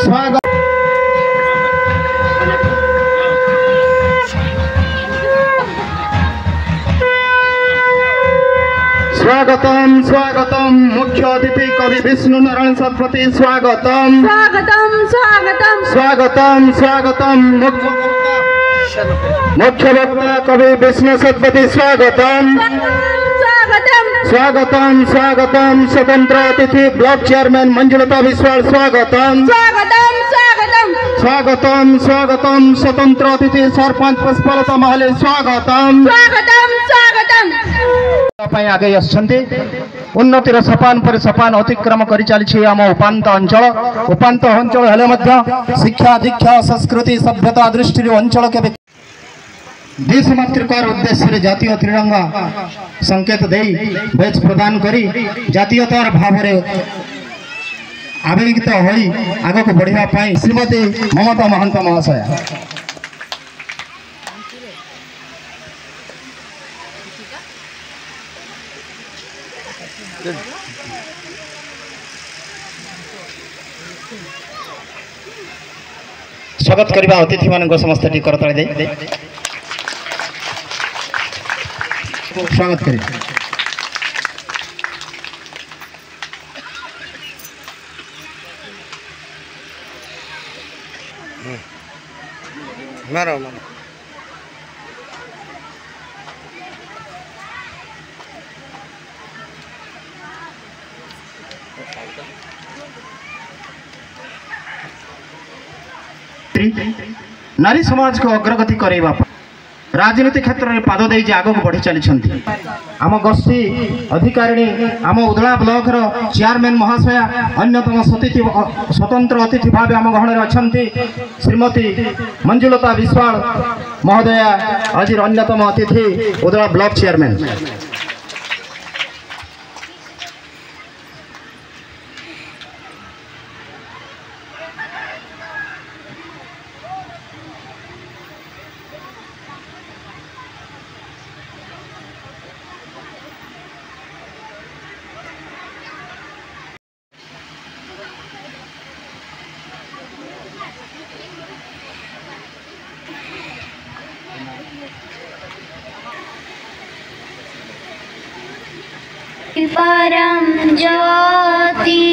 स्वागत स्वागतम स्वागतम मुख्य अतिथि कवि विष्णु नारायण सतपति स्वागतम स्वागतम स्वागतम स्वागतम स्वागतम मुख्य वक्ता कवि विष्णु सतपति स्वागतम स्वागतम स्वागतम स्वागतम स्वतंत्र अतिथि ब्लॉक चेयरमैन मंजुलता विश्वाल स्वागतम स्वागतम स्वागतम स्वागतम स्वागतम स्वतंत्र अतिथि सरपंच पुष्पलता महले स्वागतम स्वागतम स्वागतम आगे उन्नतिर सोपान पर सोपान अतिक्रम कर चली आम उपात अंचल हेले शिक्षा दीक्षा संस्कृति सभ्यता दृष्टि अंचल के देशमातृकार उद्देश्य जातीय त्रिरंगा संकेत दे बैच प्रदान करी जातीयतार भाव आवेगित हो आग को बढ़िया श्रीमती ममता महंत महाशय स्वागत करवा अतिथि मान समस्त करतले दे स्वागत करें। मारो नारी समाज को अग्रगति करवा राजनीति क्षेत्र में पाद दे आग को बढ़ी चली आम गोष्ठी अधिकारिणी आम उदला ब्लॉक चेयरमैन महाशया अन्यतम स्वतंत्र अतिथि भाव आम गहन अच्छा श्रीमती मंजुलता विश्वाल महोदया आज अन्यतम अतिथि उदला ब्लॉक चेयरमैन परम ज्योति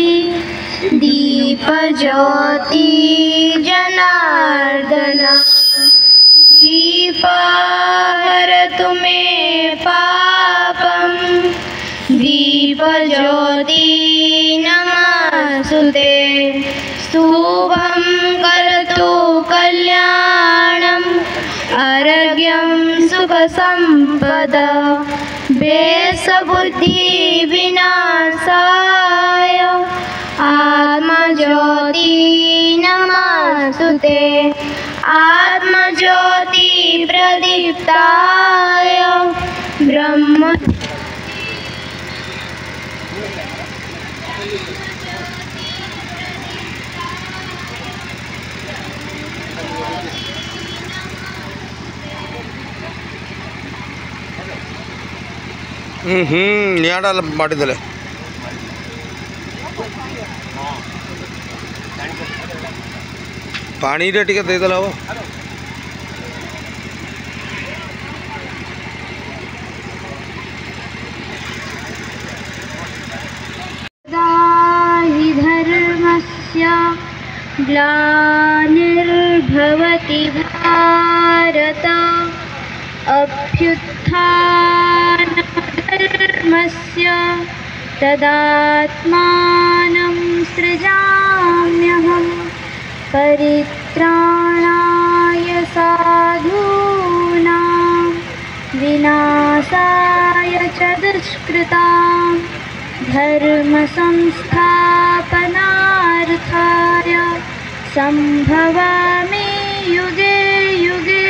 दीप ज्योति जनार्दन दीप हरतु मे पापम दीप ज्योति नमस्तुते शुभं करतु कल्याणं आरोग्यं सुख संपदा बेसबुद्धि विनाशाय आत्मज्योति नमस्तुते आत्मज्योति प्रदीप्ताय ब्रह्म नियाडा बाटिदले पानी रे टिके देदेला हो धर्मस्य ग्लानिर्भवति भारत अभ्युत्थानधर्मस्य तदात्मानं सृजाम्यहम् परित्राणाय साधूनां विनाशाय च दुष्कृतां धर्म संस्थापनार्थाय संभवामि युगे युगे।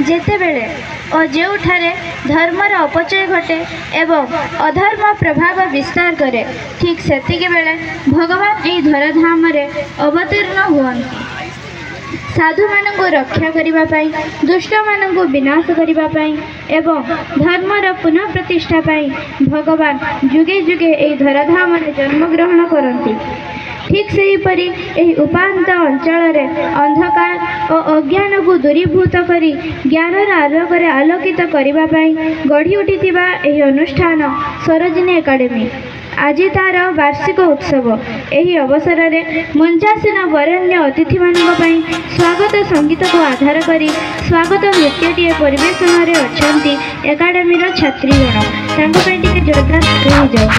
जेतेबेले और जोठारे धर्मर अपचय घटे एवं अधर्म प्रभाव विस्तार करे ठीक सेतिके बेले भगवान यही धराधाम रे अवतीर्ण हुअन्ति। ସାଧୁମାନଙ୍କୁ ରକ୍ଷା କରିବା ପାଇଁ, ଦୁଷ୍ଟମାନଙ୍କୁ ବିନାଶ କରିବା ପାଇଁ ଏବଂ ଧର୍ମର ପୁନଃ ପ୍ରତିଷ୍ଠା ପାଇଁ ଭଗବାନ ଯୁଗେ ଯୁଗେ ଏହି ଧରାଧାମରେ ଜନ୍ମଗ୍ରହଣ କରନ୍ତି। ଠିକ୍ ସେହିପରି ଏହି ଉପାନ୍ତ ଅଞ୍ଚଳରେ ଅନ୍ଧକାର ଓ ଅଜ୍ଞାନକୁ ଦୂରୀଭୂତ କରି ଜ୍ଞାନର ଆଲୋକରେ ଆଲୋକିତ କରିବା ପାଇଁ ଗଢ଼ି ଉଠିଥିବା ଏହି ଅନୁଷ୍ଠାନ ସରୋଜିନୀ ଏକାଡେମୀ ଆଜି ତାର ବାର୍ଷିକ ଉତ୍ସବ। ଏହି ଅବସରରେ ମଞ୍ଚାସୀନ ବରେଣ୍ୟ ଅତିଥିମାନଙ୍କ ପାଇଁ ସ୍ୱାଗତ ସଙ୍ଗୀତକୁ ଆଧାର କରି ସ୍ୱାଗତ ନୃତ୍ୟଟିଏ ପରିବେଷଣରେ ଅଛନ୍ତି ଏକାଡେମୀର ଛାତ୍ରୀଗଣ। ତାଙ୍କ ପାଇଁ ଟିକେ ଜୋରଦାର ହେଇଯାଉ।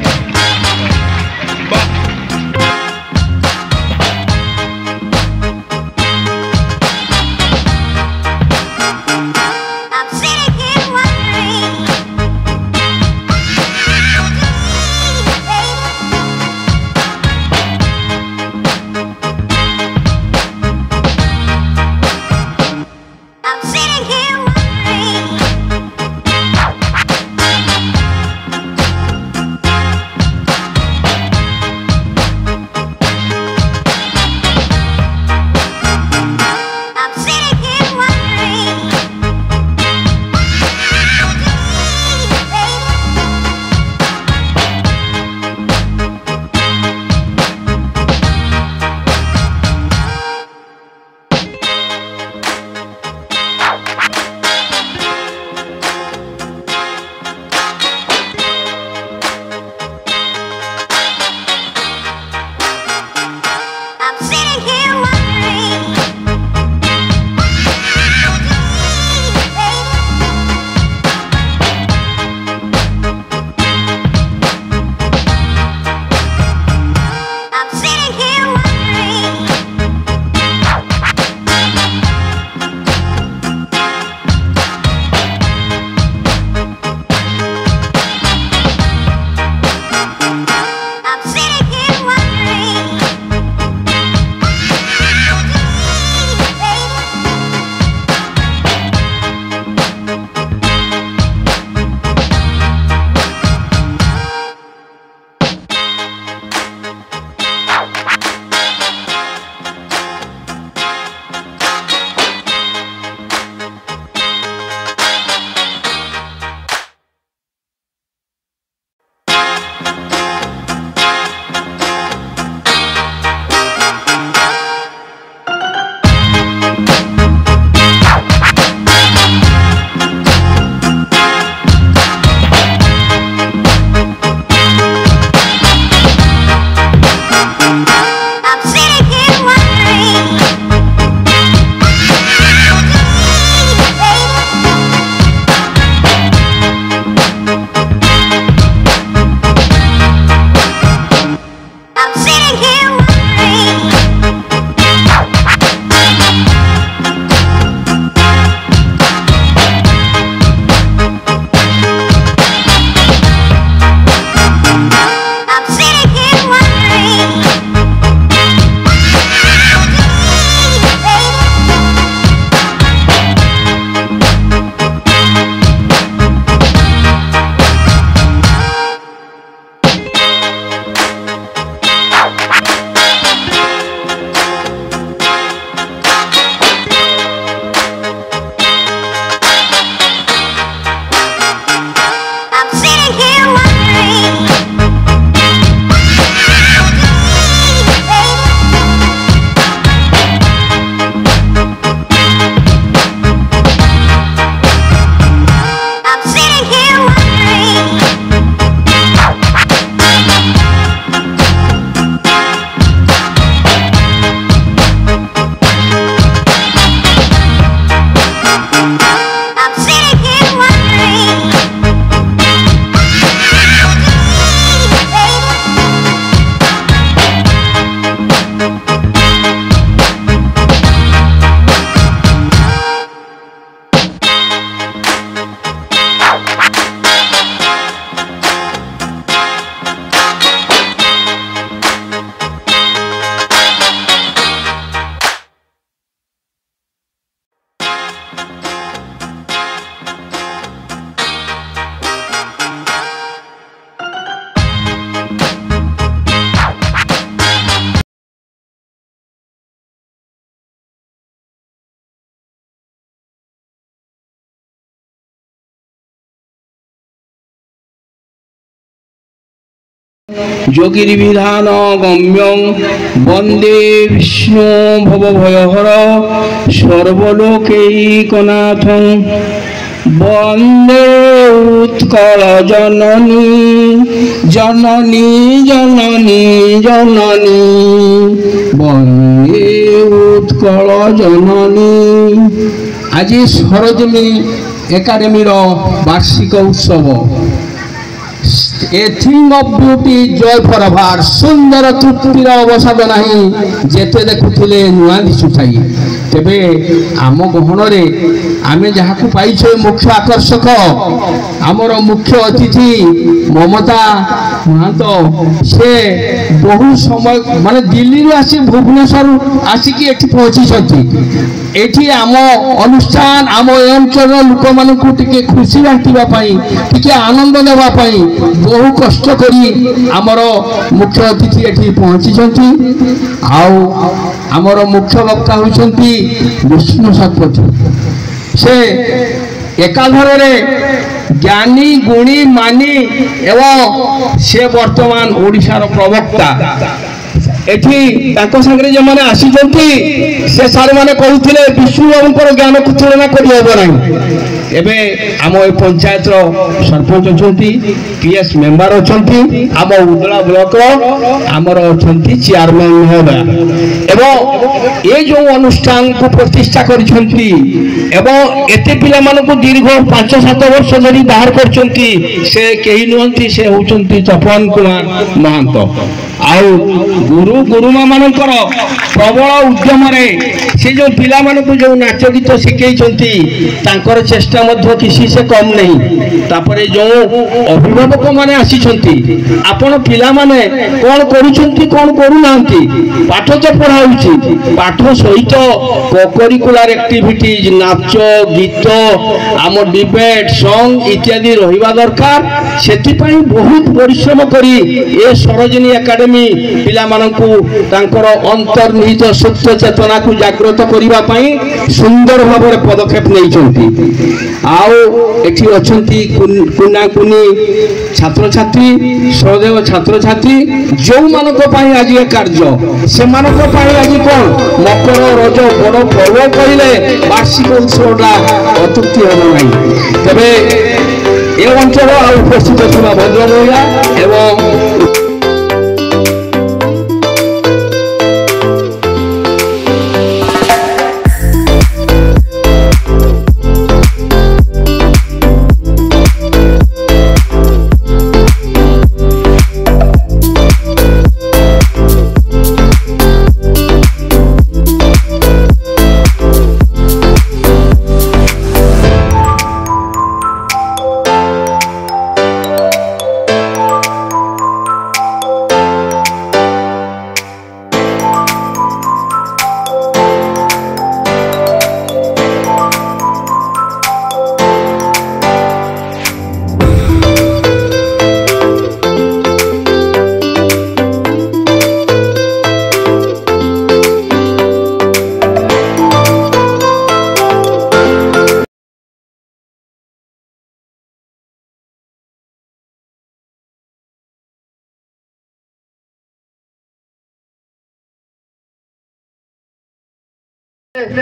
যোগীর্বিধান গম্যং বন্দে বিষ্ণু ভবভয়হর সর্বলোকৈকনাথং বন্দে উৎকল জননী জননী জননী জননী বন্দে উৎকল জননী। আজি সরোজিনী একাডেমির বার্ষিক উৎসব। A thing of beauty, joy for a heart, ସୁନ୍ଦର ତୃପ୍ତିର ଅବସାଦ ନାହିଁ ଯେତେ ଦେଖୁଥିଲେ ନୂଆ ଦିଶୁଥାଇ। ତେବେ ଆମ ଗହଣରେ ଆମେ ଯାହାକୁ ପାଇଛେ ମୁଖ୍ୟ ଆକର୍ଷକ ଆମର ମୁଖ୍ୟ ଅତିଥି ମମତା ମହାନ୍ତ। ସେ ବହୁ ସମୟ ମାନେ ଦିଲ୍ଲୀରୁ ଆସି ଭୁବନେଶ୍ୱର ଆସିକି ଏଠି ପହଞ୍ଚିଛନ୍ତି। ଏଠି ଆମ ଅନୁଷ୍ଠାନ ଆମ ଏ ଅଞ୍ଚଳର ଲୋକମାନଙ୍କୁ ଟିକେ ଖୁସି ବାଣ୍ଟିବା ପାଇଁ ଟିକେ ଆନନ୍ଦ ଦେବା ପାଇଁ ବହୁ କଷ୍ଟ କରି ଆମର ମୁଖ୍ୟ ଅତିଥି ଏଠି ପହଞ୍ଚିଛନ୍ତି। ଆଉ ଆମର ମୁଖ୍ୟ ବକ୍ତା ହେଉଛନ୍ତି ବିଷ୍ଣୁ ଶତପଥୀ। ସେ ଏକାଧାରରେ ଜ୍ଞାନୀ ଗୁଣୀ ମାନି ଏବଂ ସେ ବର୍ତ୍ତମାନ ଓଡ଼ିଶାର ପ୍ରବକ୍ତା। ଏଠି ତାଙ୍କ ସାଙ୍ଗରେ ଯେଉଁମାନେ ଆସିଛନ୍ତି ସେ ସାର୍ମାନେ କହୁଥିଲେ ବିଷ୍ଣୁ ବାବୁଙ୍କର ଜ୍ଞାନକୁ ତୁଳନା କରିହେବ ନାହିଁ। ଏବେ ଆମ ଏ ପଞ୍ଚାୟତର ସରପଞ୍ଚ ଅଛନ୍ତି, PS ମେମ୍ବର ଅଛନ୍ତି, ଆମ ଉଦଳା ବ୍ଲକର ଆମର ଅଛନ୍ତି ଚେୟାରମ୍ୟାନ୍ ମହୋଦୟ ଏବଂ ଏ ଯେଉଁ ଅନୁଷ୍ଠାନକୁ ପ୍ରତିଷ୍ଠା କରିଛନ୍ତି ଏବଂ ଏତେ ପିଲାମାନଙ୍କୁ ଦୀର୍ଘ 5-7 ବର୍ଷ ଧରି ବାହାର କରିଛନ୍ତି ସେ କେହି ନୁହନ୍ତି, ସେ ହେଉଛନ୍ତି ତପନ କୁମାର ମହାନ୍ତ। ଆଉ ଗୁରୁମା ମାନଙ୍କର ପ୍ରବଳ ଉଦ୍ୟମରେ ସେ ଯେଉଁ ପିଲାମାନଙ୍କୁ ଯେଉଁ ନାଚ ଗୀତ ଶିଖେଇଛନ୍ତି ତାଙ୍କର ଚେଷ୍ଟା ମଧ୍ୟ କିଛି ସେ କମ୍ ନାହିଁ। ତାପରେ ଯେଉଁ ଅଭିଭାବକ ମାନେ ଆସିଛନ୍ତି, ଆପଣ ପିଲାମାନେ କ'ଣ କରୁଛନ୍ତି କ'ଣ କରୁନାହାନ୍ତି, ପାଠ ତ ପଢ଼ା ହେଉଛି, ପାଠ ସହିତ କୋକରିକୁଲାର ଆକ୍ଟିଭିଟିଜ ନାଚ ଗୀତ ଆମ ଡିବେଟ୍ ସଙ୍ଗ ଇତ୍ୟାଦି ରହିବା ଦରକାର। ସେଥିପାଇଁ ବହୁତ ପରିଶ୍ରମ କରି ଏ ସରୋଜିନୀ ଏକାଡେମୀ ପିଲାମାନଙ୍କୁ ତାଙ୍କର ଅନ୍ତର୍ନିହିତ ସୁପ୍ତ ଚେତନାକୁ ଜାଗ୍ରତ କରିବା ପାଇଁ ସୁନ୍ଦର ଭାବରେ ପଦକ୍ଷେପ ନେଇଛନ୍ତି। ଆଉ ଏଠି ଅଛନ୍ତି କୁନା କୁନି ଛାତ୍ରଛାତ୍ରୀ ସହଦେବ ଛାତ୍ରଛାତ୍ରୀ ଯେଉଁମାନଙ୍କ ପାଇଁ ଆଜି ଏ କାର୍ଯ୍ୟ, ସେମାନଙ୍କ ପାଇଁ ଆଜି କ'ଣ ମକର ରଜ ବଡ଼ ପର୍ବ କହିଲେ ବାର୍ଷିକ ଉତ୍ସବଟା ଅତ୍ୟୁକ୍ତି ହେବ ନାହିଁ। ତେବେ ଏ ଅଞ୍ଚଳ ଆଉ ଉପସ୍ଥିତ ଥିବା ଭଦ୍ର ମହିଳା ଏବଂ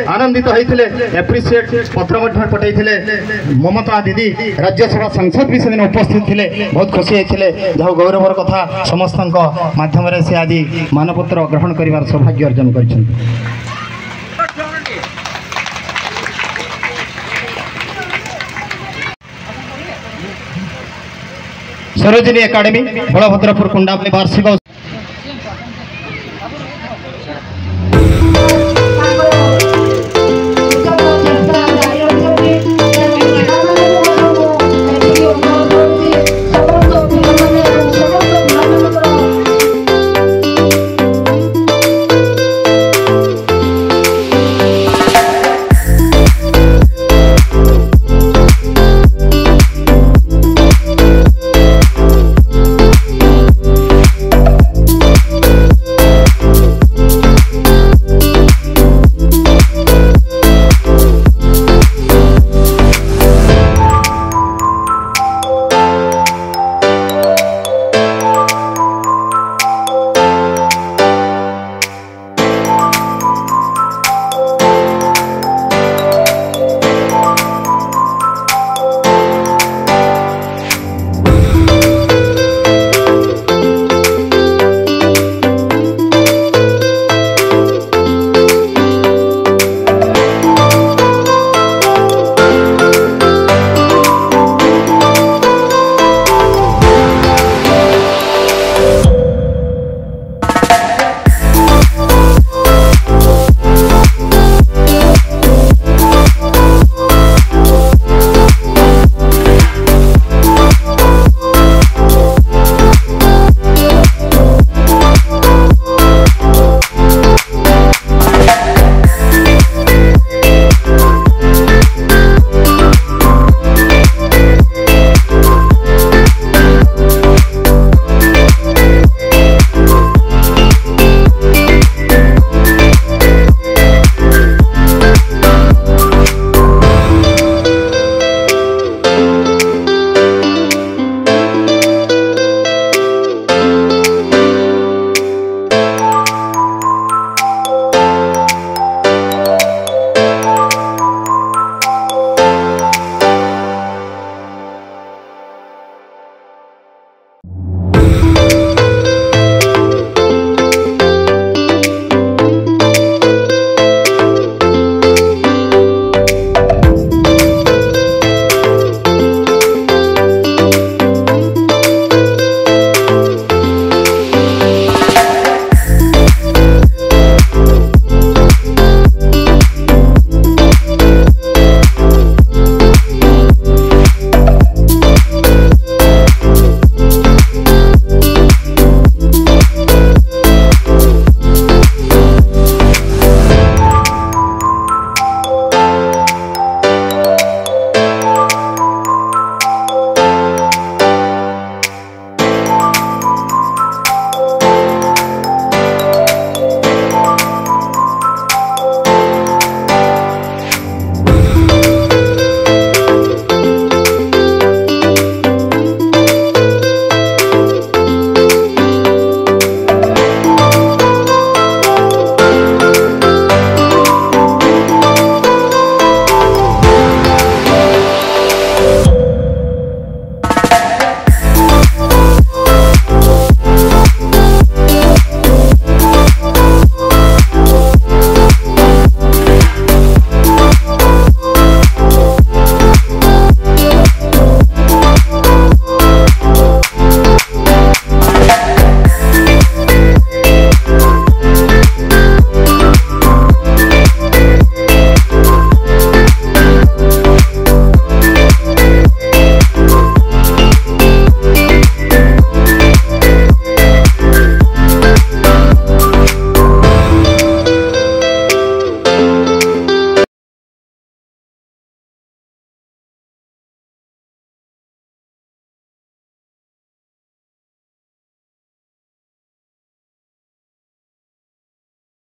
आनंदित होते एप्रिशिएट पत्र पठाई ममता दीदी राज्यसभा सांसद भी से उपस्थित थे, बहुत खुशी होते जहाँ गौरवर कथा समस्त माध्यम से आज मानपत्र ग्रहण कर सौभाग्य अर्जन कर। सरोजिनी एकाडेमी बलभद्रपुर कुंडापल्ली वार्षिक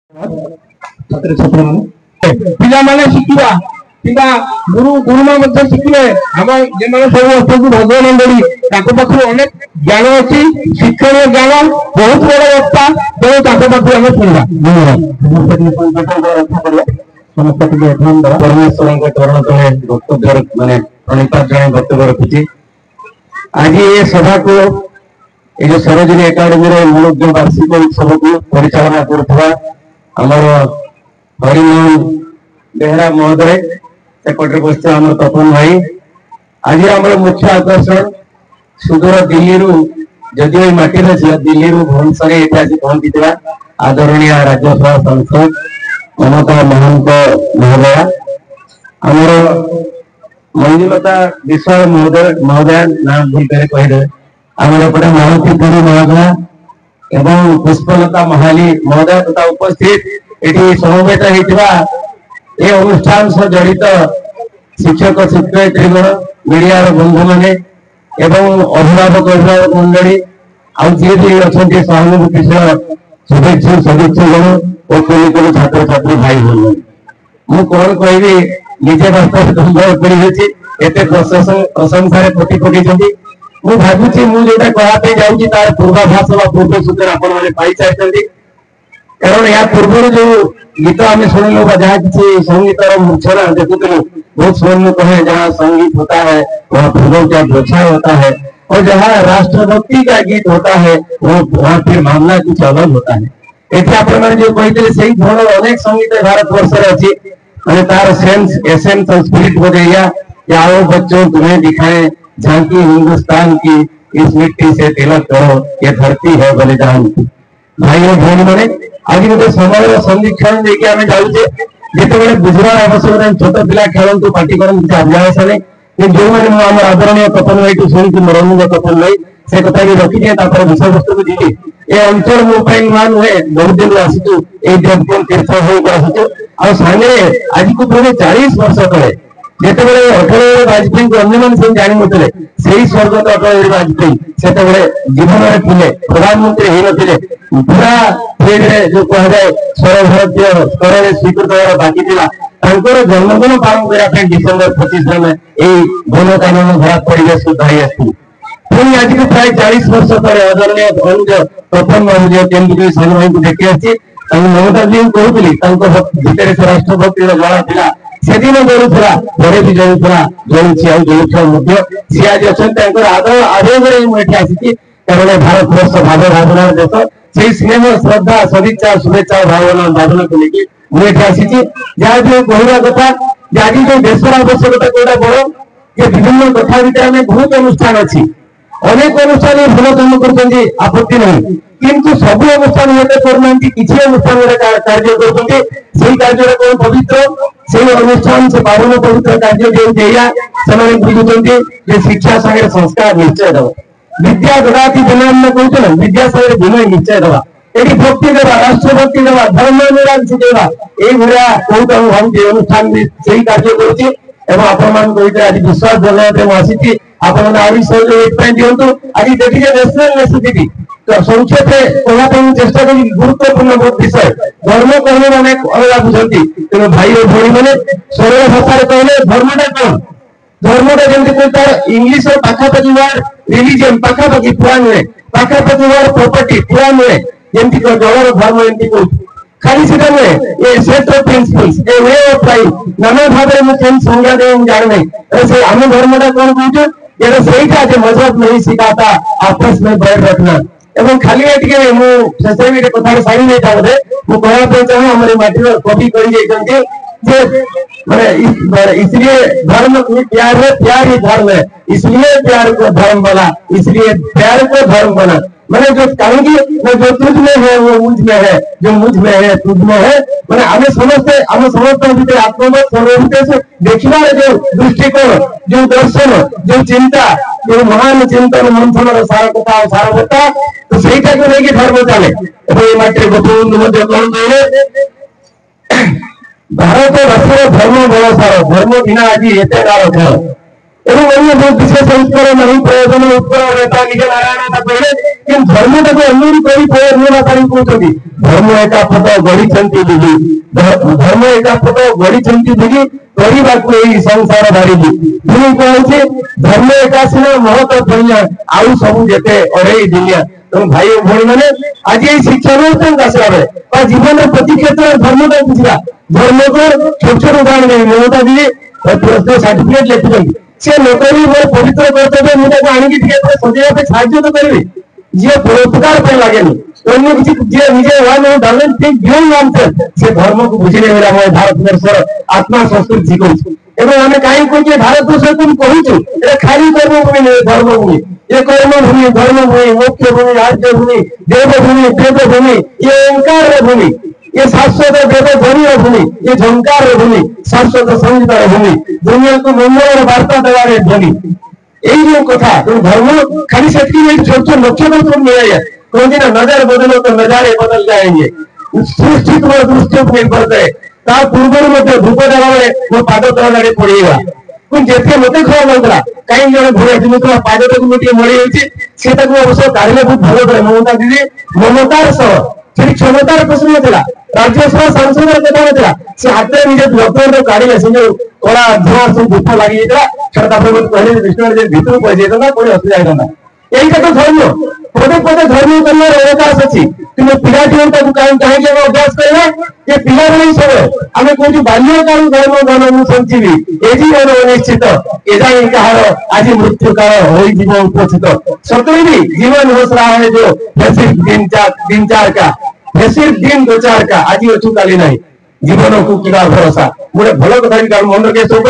ଛାତ୍ର ଛାତ୍ରୀ ପିଲାମାନେ ଶିଖିବା କିମ୍ବା ଗୁରୁମା ମଧ୍ୟ ଶିଖିଲେ ଆମ ଯେମାନେ ସବୁ ଅଛନ୍ତି ଭଗବାନ ମଣ୍ଡଳୀ ତାଙ୍କ ପାଖରୁ ଅନେକ ଜ୍ଞାନ ଅଛି, ଶିକ୍ଷଣୀୟ ଜ୍ଞାନ ବହୁତ ବଡ ବକ୍ତା, ତେଣୁ ତାଙ୍କ ପାଖରୁ ଆମେ ଶୁଣିବା। ସମସ୍ତେ ଟିକେ ଧ୍ୟାନ ଦେବା। ପରମେଶ୍ୱରଙ୍କ ଚରଣ ତଳେ ବକ୍ତବ୍ୟ ମାନେ ପ୍ରଣିପାତ ଜଣେ ବକ୍ତବ୍ୟ ରଖୁଛି। ଆଜି ଏ ସଭାକୁ ଏ ଯୋଉ ସରୋଜିନୀ ଏକାଡେମୀର ମୂଳକ ବାର୍ଷିକ ଉତ୍ସବକୁ ପରିଚାଳନା କରୁଥିବା ଆମର ହରିମୋହନ ବେହେରା ମହୋଦୟ, ସେପଟରେ ବସିଥିବା ଆମର ତପନ ଭାଇ। ଆଜି ଆମର ମୁଖ୍ୟ ଆକର୍ଷଣ ସୁଦୂର ଦିଲ୍ଲୀରୁ, ଯଦିଓ ଏଇ ମାଟିରେ ଥିଲା, ଦିଲ୍ଲୀରୁ ଭୁବନେଶ୍ୱରରେ ଏଠି ଆସି ପହଞ୍ଚିଥିବା ଆଦରଣୀୟ ରାଜ୍ୟସଭା ସାଂସଦ ମମତା ମହାନ୍ତ ମହୋଦୟା, ଆମର ମଞ୍ଜୁଲତା ବିଶ୍ୱାଳ ମହୋଦୟା ନାଁ ଭୁଲ କରି କହିଦେବେ, ଆମର ଏପଟେ ମହାନ୍ତି ପୁରୀ ମହୋଦୟା ଏବଂ ପୁଷ୍ପଲତା ମହାଲି ମହୋଦୟ ତଥା ଉପସ୍ଥିତ ଏଠି ସମବେତ ହେଇଥିବା ଏ ଅନୁଷ୍ଠାନ ସହ ଜଡ଼ିତ ଶିକ୍ଷକ ଶିକ୍ଷୟିତ୍ରୀଗଣ, ମିଡିଆର ବନ୍ଧୁମାନେ ଏବଂ ଅଭିଭାବକ ମଣ୍ଡଳୀ, ଆଉ ଯିଏ ବି ଅଛନ୍ତି ସହାନୁଭୂତିଶୀଳ ସଦସ୍ୟଗଣ ଓ କୁନି କୁନି ଛାତ୍ରଛାତ୍ରୀ ଭାଇ ଭଉଣୀ, ମୁଁ କଣ କହିବି, ନିଜେ ବାସ୍ତବରେ ଅନୁଭବ କରିଅଛି। ଏତେ ପ୍ରଶଂସାରେ ପଟି ପକେଇଛନ୍ତି। ମୁଁ ଭାବୁଛି ମୁଁ ଯୋଉଟା କହିବା ପାଇଁ ଯାଉଛି ତାର ପୂର୍ବାଭାସ ବା ପୂର୍ବ ସୂଚନା ଆପଣମାନେ ପାଇସାରିଛନ୍ତି। କାରଣ ଏହା ପୂର୍ବରୁ ଯୋଉ गीत आम शुणिलु जहाँ किसी संगीतर मूर्छना देखुलु बहुत सुनने को है, जहाँ संगीत होता है वहाँ फूलों का गुच्छा होता है, और जहाँ राष्ट्रभक्ति का गीत होता है वो वहाँ फिर मामला कुछ अलग होता है। एथे आपने जो कहते सही धरण अनेक संगीत भारत वर्ष अच्छी मैंने तार सेंस एसेंस और स्पिरिट बजेगा कि आओ बच्चों तुम्हें दिखाएं झांकी हिंदुस्तान की, इस मिट्टी से तिलक करो, ये धरती है बलिदान की। भाई और भौणी मैंने आज गोटे समय संरक्षण देखिए आम जाऊे जिते बुझवा आवश्यकता छोट पिला खेलतु पार्टी करते किसी अभ्यास नहीं, जो मैंने आम आदरणीय कथन भाई शुणी मोर अनुज कथन भाई से कथा भी रखिए विषय वस्तु को जी ए अंचल मो नुआ नुहे बहुत दिन आसचु ये देवपुर तीर्थ होकर आसचु आगे आज को पूरे 40 वर्ष तले जिते अटल वाजपेयी को अन्य मन सब जान नुते से स्वर्गत अटल वाजपेयी से जीवन में थे प्रधानमंत्री हो नथिले पूरा फील्ड जो कहुए सर्वभारतीय स्तर में स्वीकृत होगा बाकी था जन्मदिन पालन करने डिसेम्बर 25 में यही वन कानून भरा परिवेश को धाई आसती पुणी आज को प्राय 40 वर्ष तले आदरणीय अनुज प्रथम अनुजय केन्द्रीय सान भाई को देखी आसी ममता जी कहूली भितर से राष्ट्रभक्ति जड़ा था से दिन जलुला घरे भी जलुला जलुची जलुवा सी आज अच्छा आवेगे मुझे आसी कारण भारत वर्ष भाव भावना देश से स्नेह श्रद्धा सदिच्छा शुभेच्छा भावना भावना को लेकिन मुझे आसी जहाँ भी कहवा कथा आज जो देशर आवश्यकता कौटा बड़ ये विभिन्न कथा भितर में बहुत अनुष्ठान अच्छी अनेक अनुष्ठान भल काम कर आपत्ति नहीं किंतु सब अनुष्ठान होते करना किसी अनुष्ठान कार्य करते कार्य कौन पवित्र से अनुष्ठान से पावन पवित्र कार्य जो से बुझुंट शिक्षा सागर संस्कार निश्चय दवा विद्या ददाति विनय कहते ना विद्या सागर विनय निश्चय दवा ये भक्ति देवा राष्ट्रभक्ति देवा धर्म निराश देवा ये कौट भावी अनुष्ठान से कार्य करुच्ची आपण मान आज विश्वास जगह आसी आपण सहयोग दिंतु आज देखिए नेशनल नेसेसिटी तो संक्षेप कहना चेष्टा कर गुरुत्वपूर्ण विषय धर्म कहने मैंने अलग बुझती तेणु भाई और भौणी मैंने सरल भाषा कहले धर्मटा कौन धर्मटा जमी कहता इंग्लीश पाखापाखि वर्ड रिलीजन पाखापाखि पूरा नुहे पाखापाखि वर्ड प्रॉपर्टी पूरा नुहे जमी जलर धर्म एमती कहूँ खाली से नुहे ये set of principles A way of life नाना भाव में मुझे संज्ञा दे जाने से आम धर्मटा कौन कहूँ ये सहीटा जो मजहब नहीं सिखाता आपस में बैर रखना एवं खाली शेष कथा सारी नहीं था बोधे मुझे चाहूँ हमारे माटी कवि कही इसलिए धर्म प्यार है प्यार ही धर्म है इसलिए प्यार को धर्म बना इसलिए प्यार को धर्म बना मैंने जो कहेंगे जो तुझ में है वो मुझ में है जो मुझ में है तुझ में है मैंने आम समस्त भीतर आत्ममत सर्वभूत देखा जो दृष्टिकोण जो दर्शन जो चिंता जो महान चिंतन मंथन सारकता सारवता तो सही को लेकिन धर्म चले माटी गोपबंधु कौन कहे भारत वर्ष धर्म बड़ सार धर्म बिना आज एत गार घर এবং অন্য বিশেষ উত্তর ନାହିଁ প্রয়োজন উত্তর নেতা নিজ ନାରାୟଣ କହିଲେ କିନ୍ତୁ ଧର୍ମଟାକୁ ଅନୁଯାୟୀ କରି ପ୍ରୟୋଜନକାରୀ କହୁଛନ୍ତି ଧର୍ମ ଏକା ପଦ ଗଢ଼ିଛନ୍ତି ବୋଲି ଧର୍ମ ଏକା ପଦ ଗଢ଼ିଛନ୍ତି ବୋଲି କରିବାକୁ ଏଇ ସଂସାର ବାରିଲି ପୁଣି କହୁଛି ଧର୍ମ ଏକା ସିନା ମହତ ଦୁନିଆ ଆଉ ସବୁ ଯେତେ ଅଢେଇ ଦୁନିଆ। ତେଣୁ ଭାଇ ଓ ଭଉଣୀ ମାନେ ଆଜି ଏଇ ଶିକ୍ଷାନୁଷ୍ଠାନ ଆସିଲା ବେଳେ ବା ଜୀବନର ପ୍ରତି କ୍ଷେତ୍ରରେ ଧର୍ମଟା ବୁଝିବା ଧର୍ମକୁ ଛୋଟ ଛୋଟ ଉଦାହରଣ ଦେବି ମମତା ଦିଦି ସାର୍ଟିଫିକେଟ ଲେଖୁଛନ୍ତି ସେ ଲୋକବି ମୋର ପବିତ୍ର କର୍ତ୍ତବ୍ୟ ମୁଁ ତାକୁ ଆଣିକି ଟିକେ ସଜେଇବା ପାଇଁ ସାହାଯ୍ୟ ତ କରିବି ଯିଏ ପରୋପକାର ପାଇଁ ଲାଗେନି ଅନ୍ୟ କିଛି ଯିଏ ନିଜେ ସେ ଧର୍ମକୁ ବୁଝିଲେ ବୋଲି ଆମ ଭାରତବର୍ଷର ଆତ୍ମା ସଂସ୍କୃତି ଶିଖଉଛି ଏବଂ ଆମେ କାହିଁକି କହୁଛେ ଭାରତବର୍ଷ କହୁଛୁ ଏଟା ଖାଲି କର୍ମଭୂମି ନୁହେଁ ଧର୍ମଭୂମି ये कर्मभूमि धर्मभूमि मोक्षभूमि राज्यभूमि देवभूमि देवभूमि ये ओंकार भूमि ये शाश्वत देव ध्वनि भूमि ये झंकार भूमि शाश्वत संगीतार भूमि दुनिया को मंगल वार्ता देवार ध्वनि यही जो कथा तो धर्म खाली से छोट छोट नक्षत्र तुम मिल कहते ना नजर बदलो तो नजारे बदल जाएंगे सृष्टि तुम्हारा दृष्टि निर्भर करे पूर्व धूप देवा मो पाद तले पड़ेगा जेते मत खबर मिलता कहीं जन भूया जिम्मे पादक गोटे मरी से अवश्य काढ़े बहुत भल करे ममता दीदी ममतार सह से क्षमतार प्रश्न था राज्यसभा सांसद कथा ना से हाथ में निजे डॉक्टर काढ़े से जो कड़ा धुआ सब धूप लगी कहले विष्णु भितर पहुंची जाता कोई असुविधा होता यही तो धर्म पदे पदे धर्म कर अवकाश अच्छी कि पिलाटी कहीं अभ्यास करना ये पिला बड़े सब आम कौन बाल्यकाल धर्म गण संजीवी ए जीवन अनिश्चित एजा कहार आज मृत्यु काल हो उपस्थित सतरे भी जीवन हो रहा है जो दिन चार का दिन दो चार का आज अच्छू काली ना जीवन को क्या भरोसा गोटे भल कथा मन रखे सब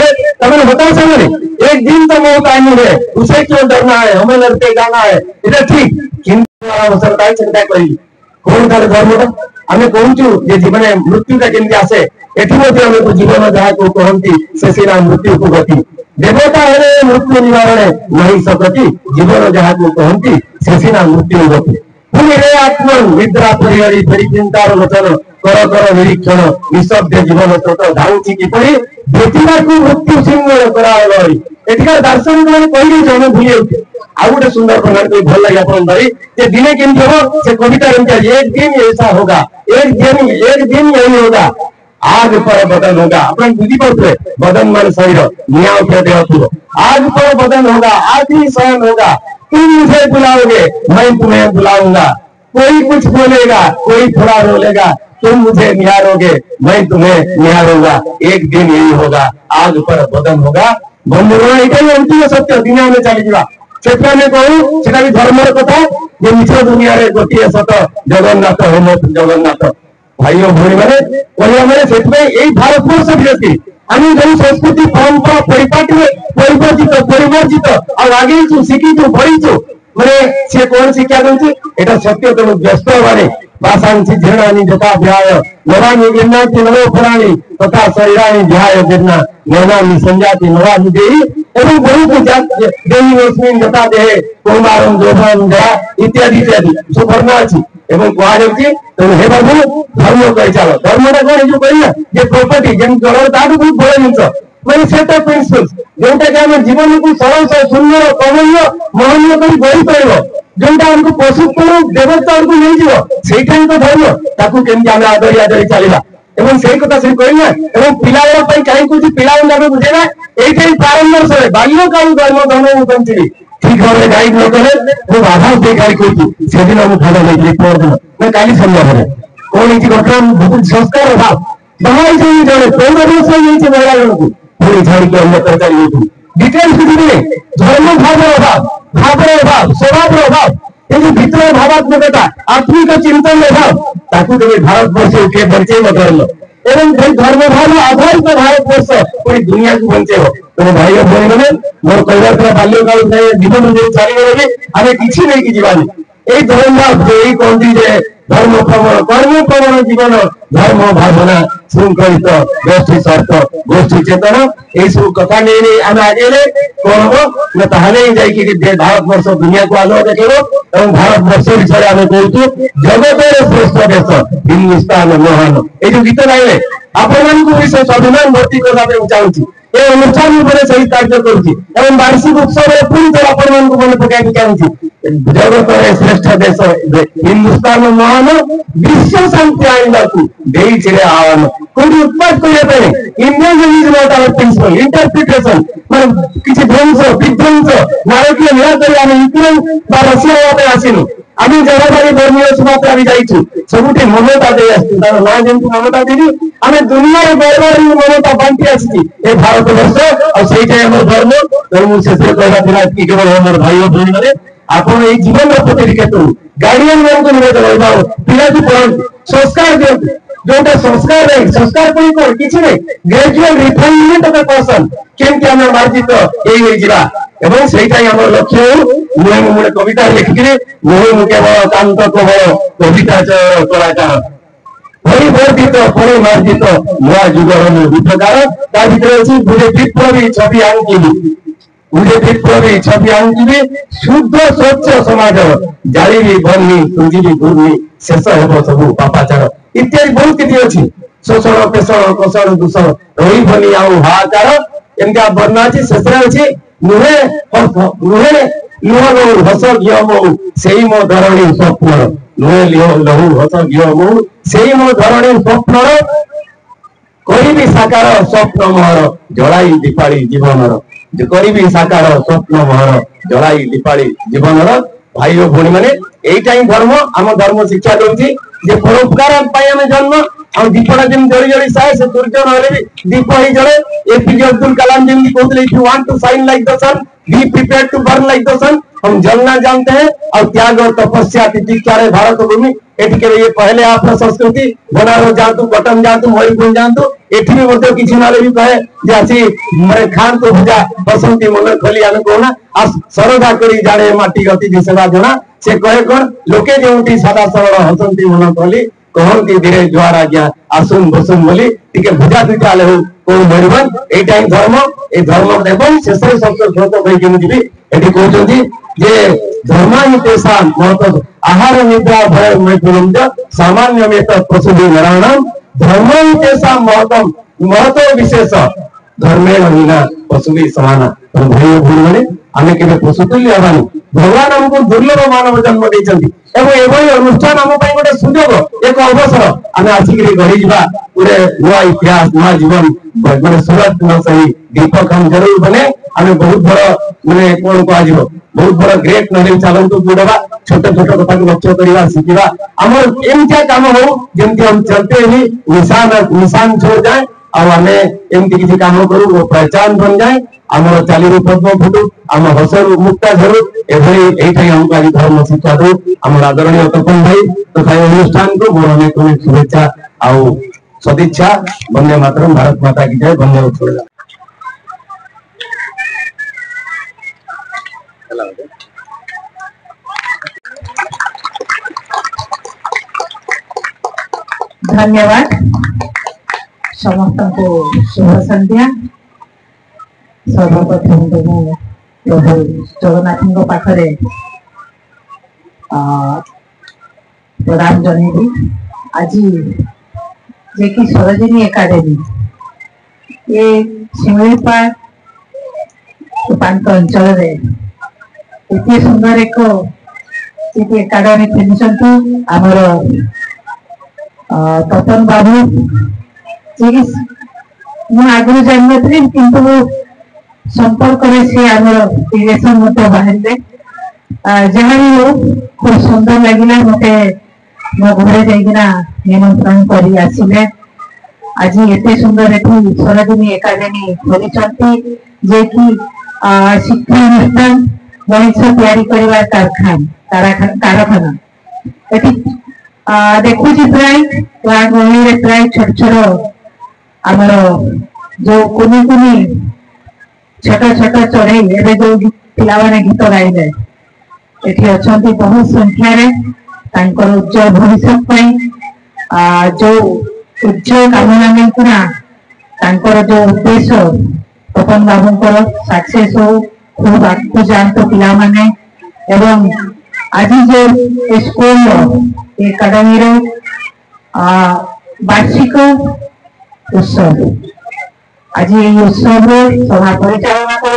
हताशा नहीं एक दिन तो मौत आनी है उसे क्यों डरना है हमें लड़के जाना है ये ठीक चिंता करी कौन तार धर्मटा आम कहूँ जीवन मृत्युटा केमती आसे एमको जीवन जहाँ को कहती से सीना मृत्यु को गति देवता है मृत्यु निवारण नहीं सकती जीवन जहाँ को कहती से सीना मृत्यु गति पुणी रे आत्मन निद्रा परिहरी फेरी चिंतार लोचन कर कर निरीक्षण निशब्द जीवन स्रोत धाऊँची किपरि देखा मृत्यु सिंह कराई एठिकार दार्शनिक मैंने कही जन भूली जाऊे आ गए सुंदर प्रकार भल लगे आप दिने केमती हम से कविता एक दिन ऐसा होगा एक दिन यही होगा आग पर बदन होगा अपने बुझी पाते बदन मान शरीर निया उठे देह थी आग पर बदन होगा आग ही सहन होगा तुम मुझे बुलाओगे मैं तुम्हें बुलाऊंगा कोई कुछ बोलेगा कोई थोड़ा रोलेगा तुम मुझे निहारोगे मैं तुम्हें निहारूंगा एक दिन यही होगा आग पर बदन होगा बंधुगण ये अंतिम सत्य दुनिया में चली से कहूँ से धर्म कथा जे निज दुनिया गोटे सत जगन्नाथ होम जगन्नाथ भाई और भौणी मैंने कहवा मैंने भारतवर्ष व्यक्ति आम जो संस्कृति परंपरा परिवर्तित आगे शिखीचु बढ़ीचु मैंने सी कौन शिक्षा दूसरी यहाँ सत्य तेणु व्यस्त हमारे भाषांसी झीर्णानी जता ध्याय नवानी गिरनाती नवो पुराणी तथा शरीराणी ध्याय गिरना नैनानी संजाति नवानी देही एवं बहुत देवी अस्मिन् जता देहे कौमारम जोभम जया इत्यादि इत्यादि सुवर्णा अच्छी एवं कहुच्छी तेणु हे बाबू धर्म कही चल धर्मटा कौन जो कहना जे प्रॉपर्टी जमी जल ताठू बहुत बड़ जिन मैंने सेट ऑफ प्रिंसिपल्स जोटा कि आम जीवन को सरल सुंदर कमनीय महनीय कर गढ़ी पार जोटा आमको पशु देवता को नहीं से तो धर्म ताकू केमती आम आदरी आदरी चलना एवं से कथा से कहना एवं पिला कहीं कौन पिला बुझेगा ये प्रारंभ समय बाल्यकाल धर्म धर्म बंची ठीक भाव में गाइड न कले वो आधार दे गाड़ी कहती से दिन मुझे खाना नहीं परदिन मैं काली सन्ध्या कौन ये घटना बहुत संस्कार अभाव बाहर जड़े 15 वर्ष महिला जन पुणी छाड़ी अन्य चली डिटेल्स बुझे धर्म भाव अभाव स्वभाव अभाव ये भीतर भावात्मकता आत्मिक चिंतन अभाव ताकू भारतवर्ष उठे बंचेब धर्म एवं धर्म भाव आधारित भारतवर्ष पुणी दुनिया को बंचेब तेणु भाई और भौणी मैंने मोर कहना बाल्यकाल जीवन जो चलीगले आम कि नहीं जावानी यही धर्म भाव यही कहती धर्म प्रवण कर्म प्रवण जीवन धर्म भावना श्रृंखलित गोष्ठी स्वार्थ गोष्ठी चेतन यही सब कथा नहीं आम आगे कौन हम ना भारतवर्ष दुनिया को आलोक देखेब और भारतवर्ष विषय आम कहूँ जगतर श्रेष्ठ देश हिंदुस्तान महान ये जो गीत गाइले आपण स्वाभिमान भर्ती करने चाहिए ए अनुष्ठान उपरे सही कार्य करुछि एवं वार्षिक उत्सव पुणी थोड़ा आपण मन को मन पकाई चाहूछि जगत रे श्रेष्ठ देश हिंदुस्तान महान विश्व शांति आइला को देई छिरे आह्वान कोई उत्पाद करिया पे Indian is not our principle interpretation माने किछि ध्वंस विध्वंस नारकीय निराकरी आमे यूक्रेन बा रशिया वाले आसिनु आम्ही जगाबारी धर्मीय सुमात्रा भी जाइछु सबुठी ममता दे आसु तार ना जेंतु ममता देवी आमे दुनिया रे बेरबारी ममता बांटी आसी ए भारत वर्ष और सेइटा हमर धर्म शेष कहला थिला कि केवल हमर भाई और बहन माने आपण ए जीवन रो प्रतिक्रिया करू गार्डियन मान को निवेदन होइबा पिला की पढ़ संस्कार दे जोटा संस्कार कोई कोन किछि नै gradual refinement of the person केमति हम मार्जित एई होई जिबा एवं सेइटाई हमर लक्ष्य मुहे मुहे कविता लिखिकरी मुहे मुहे केवल कांत कवल कविता कलाकार भई वर्धित पुणे मार्जित नया जुगर विप्रकार ता भितर अछि बुझे विप्लवी छवि आंकिबी बुझे विप्लवी छवि आंकिबी शुद्ध स्वच्छ समाज जालिबी बन्नी तुजिबी गुर्मी शेष हेबो सबु पापाचार इत्यादि बहुत किछि अछि शोषण पेषण कोषण दूषण रही बनी आउ हाहाकार एमका वर्णना अछि शेष अछि नुहे लहु हस घिय मऊ सेई मो धरणी स्वप्न नुहे लहु हस घिय मऊ सेई मो धरणी स्वप्न करिबी साकार स्वप्न मोहर जलाई दीपाली जीवनर जे करिबी साकार स्वप्न मोहर जलाई दीपाली जीवनर भाई और भौणी माने एइटा ही धर्म आम धर्म शिक्षा दउछि जे परोपकार पाई आमे जन्म और दीपटा जेम जड़ी जड़ी साए से दुर्जय नहले भी दीप ही जड़े एपीजे अब्दुल कलाम जेम कहते if you want to shine like the sun be prepared to burn like the sun हम जलना जानते हैं और त्याग और तपस्या तितिक्षा रे भारत भूमि एठी के ये पहले आपन संस्कृति बनारो जातु कटन जातु मयूरभंज जातु एठी भी मते किछि नाले भी कहे जे आसी मरे खान तो भुजा बसंती मन खली आन कोना आ सरदा करी जाने माटी गति जे सेवा जणा से कहे कोन लोके जेउटी सदा सरल हसंती मन खली कहंती धीरे जुआर आज्ञा आसुन बसुन बोली टिके भुजा दुटा ले को मयूरभंज एटा ही धर्म ए धर्म एवं शेषे शब्द श्रोत भई केमि दिबी एठी कहउछंती जे धर्मानि तेषां महत आहार निद्रा भय मैथुनम च सामान्यमेत पशुभि नराणाम धर्मानि तेषां महतो विशेष धर्मेण विना पशुभि समान भाई भूल माने आमे केबे पशुतुल्य हबानी भगवान हमको दुर्लभ मानव जन्म देचंती एवं एवं अनुष्ठान हम पई गोटे सुयोग एक अवसर आमे आसिकरी गढी जिबा पुरे नया इतिहास नया जीवन माने सूरत न सही दीपक हम जरूर बने आमे बहुत बड़ माने कोन को आजिबो बहुत बड़ ग्रेट नॉलेज चालंतु बुडबा छोट छोट कथा को लक्ष्य करिवा सिखिबा हमर एमजा काम हो जेमति हम चलते ही निशान छोड़ जाए और हमें एमती किसी काम करू वो पहचान बन जाए आम चाली पद्म फुटू आम हसर मुक्ता झरू एभली एठाई हमको आज धर्म शिक्षा दो आम आदरणीय तपन भाई तथा अनुष्ठान को मोर अनेक अनेक शुभेच्छा आउ सदिच्छा। वंदे मातरम। भारत माता की जय। वंदे उत्सव। धन्यवाद समस्त को शुभ संध्या। सर्वप्रथम तो प्रभु जगन्नाथ पाखरे प्रदान जनइबी आज जे कि सरोजिनी एकाडेमी ये शिमिलीपाल उपांत अंचल रे एते सुंदर एक एकाडेमी खोलिछंतु हमर तपन बाबू जी मु आगु जानि किंतु संपर्क रे से हमर रिलेशन मते बाहरले जहां भी हो खूब सुंदर लगिला मते मो घरे जाइना निमंत्रण करी आसिले। आज एते सुंदर एठी सरोजिनी एकाडेमी खोलिछंती जे कि शिक्षा अनुष्ठान मनुष्य तैयारी करवा कारखाना एठी देखुची प्राय गहली प्राय छोट छोट आमर जो कुनी कुनी छोट छोट चढ़ई एवं जो पिला गीत गाइले एठी अछंती बहुत संख्या रे तांकर उज्जवल भविष्य जो उज्जवल कामना नहीं तांकर जो उद्देश्य तपन बाबूंकर सक्सेस हो खूब आगू जातु पिला माने एवं आज जो स्कूल एकाडेमी वार्षिक उत्सव आज ये उत्सव सभा परिचालना कर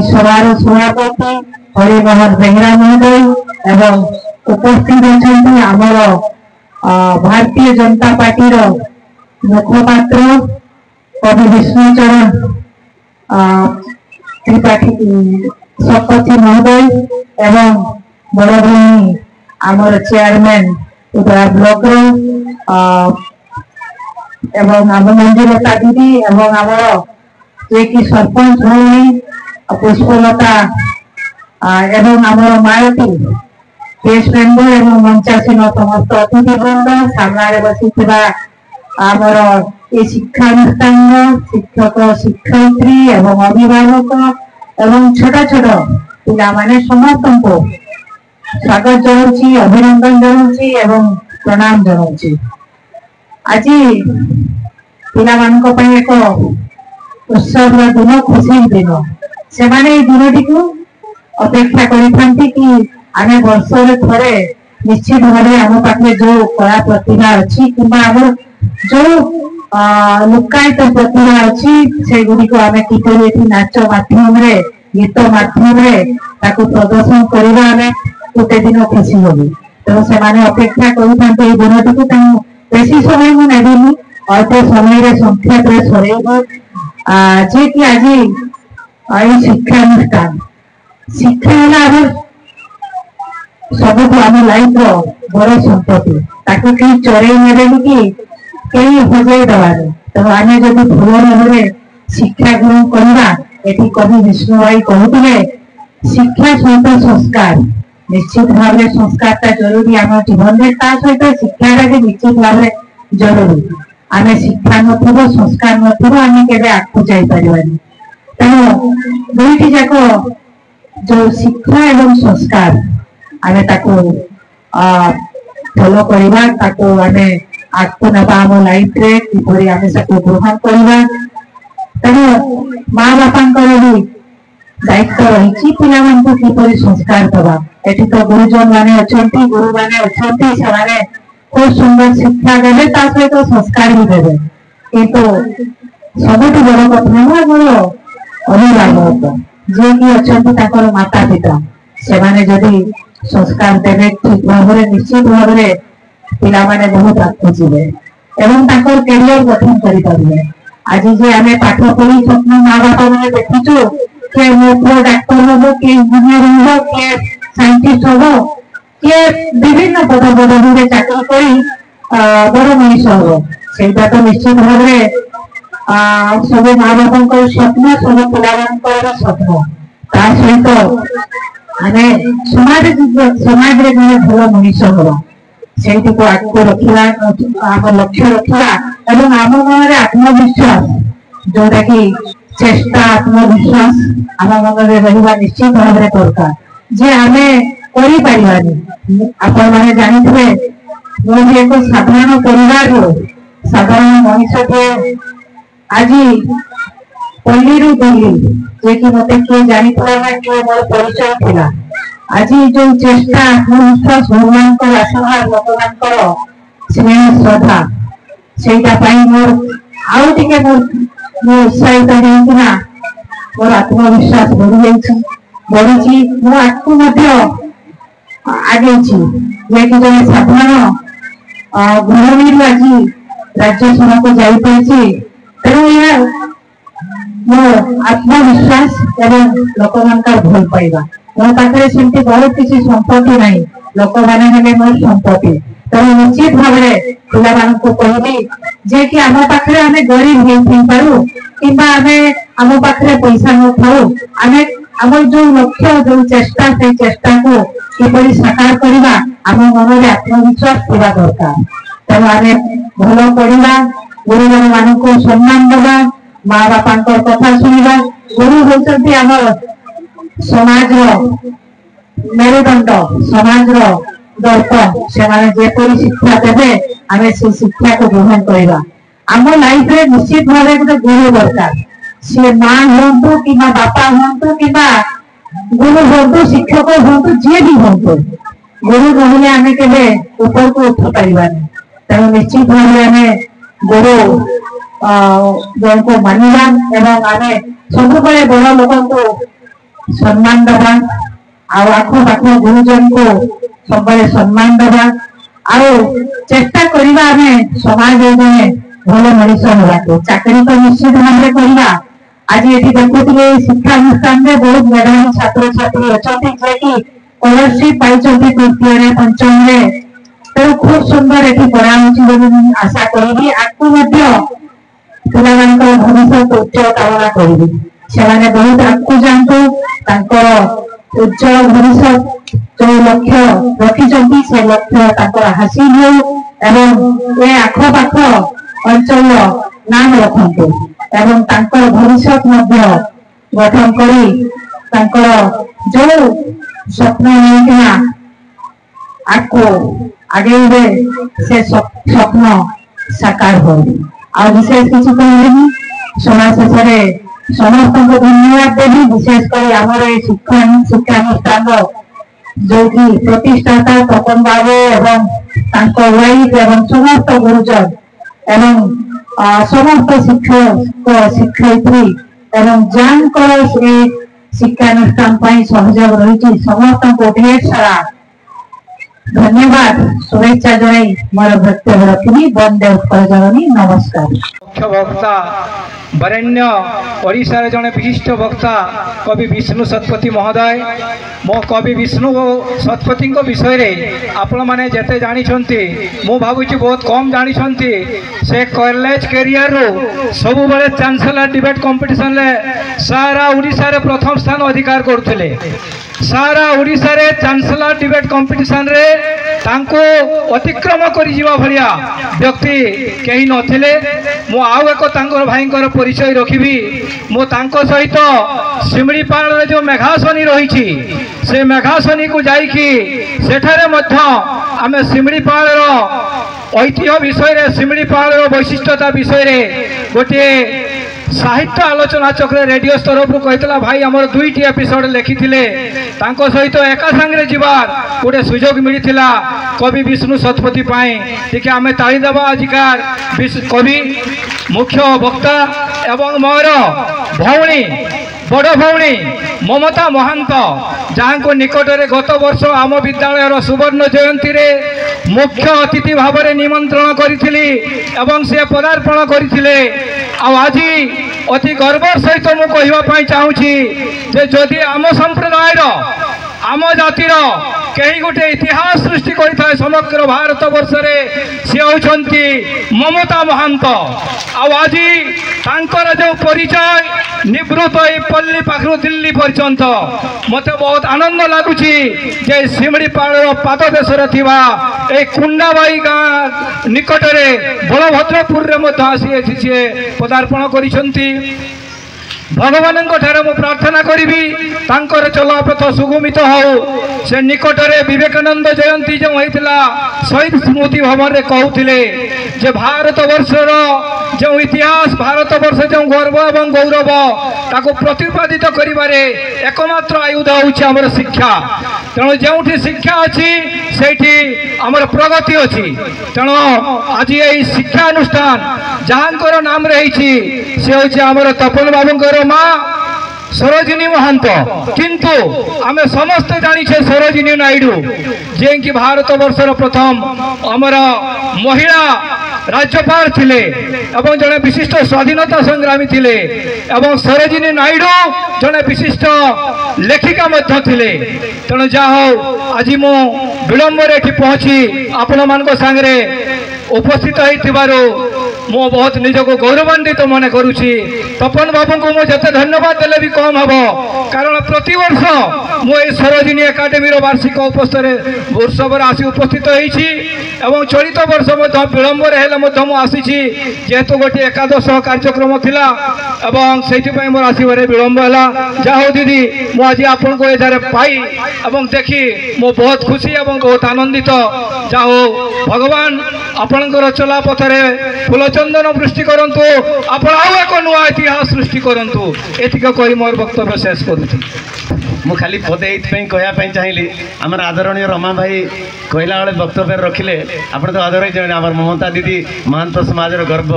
सभार सभापति हरिमोहन बेहरा महोदय एवं उपस्थित अच्छा आमर भारतीय जनता पार्टी मुखपात्र कवि विष्णुचरण त्रिपाठी शपथी महोदय एवं बड़ भूमि आमर चेयरमैन उदया ब्लॉक एवं आम मंजुलता दीदी एवं आमर जे कि सरपंच भूमि पुष्पलता एवं आमर मायती देश मेम्बर एवं मंचासीन समस्त अतिथिवृंद सामने बसी आमर ये शिक्षानुष्ठान शिक्षक शिक्षयित्री एवं अभिभावक एवं छोटा छोट पिला माने समस्त को स्वागत जनाऊँ अभिनंदन जनाऊँ एवं प्रणाम जनाऊँ। आज पिला एक उत्सव दिन खुशी दिन से दिन टी अपेक्षा कि आम वर्ष थे निश्चित भाव आम पाखे जो कला प्रतिभा अच्छी कि जो लुकायित प्रतिभा अच्छी से गुड़िक आम किपर नाच माध्यम गीत माध्यम प्रदर्शन करवा गोटे दिन खुशी होगी तेणु से अपेक्षा कर दिन टी बेसी समय मुझे नेबी अल्प समय संक्षेप सर जे कि आज शिक्षानुष्ठान शिक्षा है सब आम लाइफ बड़ संपत्ति ताकि कहीं चोरई ने कि कहीं हजे दबार तेणु आम जब भल भाव शिक्षा ग्रहण करवा ये कवि विष्णु भाई कहते शिक्षा सहित संस्कार निश्चित भाव संस्कार जरूरी आम जीवन में सहित शिक्षा भी निश्चित भाव जरूरी आम शिक्षा न संस्कार नम के आगे जापर तेणु दुईटी जाक जो शिक्षा एवं संस्कार आम फॉलो करवा आम आगको नवा आम लाइफ रे किपरि आम सबको ग्रहण करवा तेणु माँ बापा भी दायित्व रही पिला किपरि संस्कार दवा एटी तो गुरुजन माने अच्छा गुरु माने अच्छा से खूब सुंदर शिक्षा देवे सहित संस्कार भी देवे किंतु सबुठ बड़ कथा मोर अभिभावक जे कि अच्छा माता पिता से जदि संस्कार देवे ठीक भाव निश्चित भाव पिला माने बहुत आगे जीवे एवं कैरियर गठन करें आज जे आम पाठ पढ़ी स्वप्न माँ बापा मैंने देखीचु कि मो पुओ डाक्तर हम किए इंजीनियर हम किए साइंटिस्ट हम किए विभिन्न पद पदवी चाकरी कर बड़ मनीष हम से तो निश्चित भाव सब माँ बापा स्वप्न सब पिला स्वप्न ता सहित आम समाज जड़े भल मनीष हम से आगे रखा आम लक्ष्य रखा एवं आम मन आत्मविश्वास जोटा कि चेष्टा आत्मविश्वास आम मन में रहा निश्चित भाव दरकार जे आम आपण मैंने जानते मुझे एक साधारण परिवार साधारण मनीष थे आज पल्ली दिल्ली जे कि मत किए जानी किए मोर परिचय थिला आज जो चेष्टा आत्मविश्वास भगवान को आशीर्वाद लोक स्नेह श्रद्धा से मोर आउ टे मोर उत्साहित होना मोर आत्मविश्वास बढ़ी मो आगू आगे जे कि जब साधारण गृहिणी आज राज्यसभा को जापारी तेणु यह मो आत्मविश्वास एवं लोक मान भल पाइबा मो पाखे सेमती बहुत किसी संपत्ति ना लोक मैंने मोर संपत्ति तेणु निश्चित भाव पिला कहबी जे कि आम पाखे आम गरीब हो पारू कि आम पाखे पैसा न था आम जो लक्ष्य जो चेष्टा से चेष्टा को किपरि साकार करवा आम मन में आत्मविश्वास थोड़ा दरकार तेणु आम भल पढ़ा गुरुजन मान को सम्मान देवा माँ बापा कथा शुणा गुरु होती आम समाज मेरुदंड समाज दर्पण से शिक्षा देवे आम से शिक्षा को ग्रहण करवा आम लाइफ रे निश्चित भाव गोटे गुरु दरकार सी माँ हूँ कि बापा हूँ कि गुरु हूँ शिक्षक हूँ जी भी हूँ गुरु कहले आम के ऊपर को उठी पारानी तेणु निश्चित भाव गुरु जन को मानिबा एवं आमे सब बड़ लोक को सम्मान दबा आखो पाखो गुरुजन को सब सम्मान दबा चेष्टा करवा समाज में भल मनीष होगा चाकरी तो निश्चित भाव करवा। आज ये देखुले शिक्षा अनुष्ठान में बहुत मेधावी छात्र छात्री अच्छा कि स्कॉलरशिप पाई तृतीय पंचम तो खूब सुंदर ये पढ़ा आशा करी आपको पिला भविष्य उज्जवल कामना करी से बहुत आगू जातु उज्जवल भविष्य जो लक्ष्य रखी से लक्ष्य हासिल हो ये आखपाख अंचल नाम रखते एवं भविष्य गठन कर जो स्वप्न लेकिना आपको आगे से स्वप्न साकार हो विशेष किसी कहनी समाज शेष समस्त को धन्यवाद देवी विशेषकर आमर शिक्षानुष्ठान जो कि प्रतिष्ठाता तपन बाबू एवं वाइफ एवं समस्त गुरुजन एवं समस्त शिक्षक शिक्षयित्री एवं जानकर शिक्षानुष्ठान सहयोग रही समस्त को ढेर सारा धन्यवाद शुभेच्छा जनाई मोर वक्तव्य रखी बंदे उत्कल जननी नमस्कार। मुख्य वक्ता बरेण्य ओडिशार जड़े विशिष्ट वक्ता कवि विष्णु शतपथी महोदय मो कवि विष्णु शतपथी विषय रे आपण मैंने जिते जानी मु भावुची बहुत कम जानी से कॉलेज कैरियर रू सब बड़े चांसलर डिबेट कंपटीशन ले सारा ओडिशा रे प्रथम स्थान अधिकार करते सारा ओडिशा रे चांसलर डिबेट कंपटीशन रे तांको अतिक्रम करी जीवा भलिया व्यक्ति कहीं नथिले मो आउ एक तांकर भाईंकर परिचय रखिबी मो तांको सहित सिमड़ीपाल रे जो मेघासनी रही से मेघासनी को जाइकी सेठारे मध्य आमे सिमड़ीपाल रो ऐतिह्य विषय रे सिमड़ीपाल रो वैशिष्ट्यता विषय रे गोटे साहित्य आलोचना चक्र रेडियो तरफ कहता भाई आमर 2टी एपिसोड लिखी सहित एका सांगे जीवार गोटे सुजोग मिलता कवि विष्णु शतपथी टी आम तालीदेवा आजिकार कवि मुख्य वक्ता एवं मोर भौणी बड़ भौणी ममता महांत जहाँ को निकट में गत वर्ष आम विद्यालय सुवर्ण जयंती रे मुख्य अतिथि भाव में निमंत्रण करी एवं से पदार्पण करते आज अति गर्व सहित मु कहवाई चाहूँगी जे जदि आम संप्रदायर आम जातिर कहीं गोटे इतिहास सृष्टि करें समग्र भारत वर्ष सी होती ममता महांत आज तांकर जो परिचय निवृत्त पल्ली पाखु दिल्ली पर्यंत मत बहुत आनंद लगुच जे सिमड़ीपाल पाद देशर थी कुंडाबाई गाँ निकट में बलभद्रपुर आसी सी पदार्पण कर भगवान मु प्रार्थना करी तांकर चलापथ सुगमित हो से निकट में विवेकानंद जयंती जो होता शहीद स्मृति भवन में कहते जे भारत वर्षर जो इतिहास भारत वर्ष जो गर्व और गौरव ताको प्रतिपादित करिबारे एकमात्र आयुध होउछि हमर शिक्षा तेणु जो शिक्षा अच्छी से आमर प्रगति अच्छी तेणु आज ये शिक्षा अनुष्ठान जहाँकर नाम रही से हूँ आमर तपन बाबूंकर माँ सरोजिनी महांत किंतु आम समस्ते जानिछे सरोजिनी नायडू जे कि भारत वर्षर प्रथम आमर महिला राज्यपाल थिले एवं जड़े विशिष्ट स्वाधीनता संग्रामी थिले एवं सरोजिनी नायडू जड़े विशिष्ट लेखिका मध्य थिले तेणु जा हो आज मु विलंबर एठी पहुँची आपण मान सांगे उपस्थित होइथिबारु मो बहुत निजक गौरवान्वित मन करुछि तपन बाबू को मुझे धन्यवाद देले भी कम हम कारण प्रति वर्ष मुझे सरोजिनी एकाडेमी वार्षिक उत्सव आसी उपस्थित होइछि एवं चलित वर्ष विलंबर हेले आसी जेहेतु गोटे एकादश कार्यक्रम थिला एवं से मोर आसबार विलंब है जा हो दीदी मु आज आपन को एजारे पाई एवं देखी मो बहुत खुशी एवं बहुत आनंदित जा हो भगवान आपणकर चला पथरे फूलचंदन वृष्टि करंतु आपण आउ एक नुआ इतिहास सृष्टि करंतु एतिक कही मोर वक्तव्य शेष करूँ। ମୁଁ ଖାଲି ପଦେ ଏଇଥିପାଇଁ କହିବା ପାଇଁ ଚାହିଁଲି ଆମର ଆଦରଣୀୟ ରମା ଭାଇ କହିଲା ବେଳେ ବକ୍ତବ୍ୟ ରଖିଲେ ଆପଣ ତ ଆଦର ହେଇଛନ୍ତି ଆମର ମମତା ଦିଦି ମହାନ୍ତ ସମାଜର ଗର୍ବ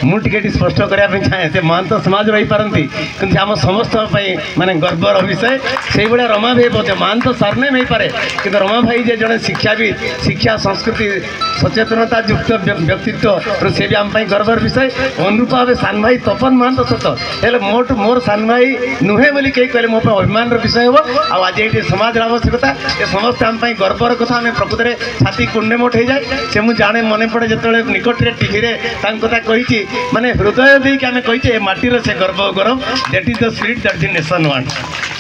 ମୁଁ ଟିକେ ଏଠି ସ୍ପଷ୍ଟ କରିବା ପାଇଁ ଚାହେଁ ସେ ମହାନ୍ତ ସମାଜ ରହିପାରନ୍ତି କିନ୍ତୁ ଆମ ସମସ୍ତଙ୍କ ପାଇଁ ମାନେ ଗର୍ବର ବିଷୟ ସେଇଭଳିଆ ରମା ଭାଇ ମଧ୍ୟ ମହାନ୍ତ ସରନେମ୍ ହେଇପାରେ କିନ୍ତୁ ରମା ଭାଇ ଯେ ଜଣେ ଶିକ୍ଷାବିତ୍ ଶିକ୍ଷା ସଂସ୍କୃତି ସଚେତନତା ଯୁକ୍ତ ବ୍ୟକ୍ତିତ୍ୱ ସେ ବି ଆମ ପାଇଁ ଗର୍ବର ବିଷୟ ଅନୁରୂପ ଭାବେ ସାନ ଭାଇ ତପନ ମହାନ୍ତ ସତ ହେଲେ ମୋର ସାନ ଭାଇ ନୁହେଁ ବୋଲି କେହି କହିଲେ ମୋ ପାଇଁ ଅଭିମାନର ବିଷୟ ହେବ ଆଉ ଆଜି ଏଇଠି ସମାଜର ଆବଶ୍ୟକତା ଏ ସମସ୍ତେ ଆମ ପାଇଁ ଗର୍ବର କଥା ଆମେ ପ୍ରକୃତରେ ଛାତି କୁଣ୍ଡେ ମୋଟ ହେଇଯାଏ ସେ ମୁଁ ଜାଣେ ମନେ ପଡ଼େ ଯେତେବେଳେ ନିକଟରେ ଟିଭିରେ ତାଙ୍କ କଥା କହିଛି ମାନେ ହୃଦୟ ଦେଇକି ଆମେ କହିଛେ ଏ ମାଟିର ସେ ଗର୍ବ ଗୌରବ that is the spirit that the nation wants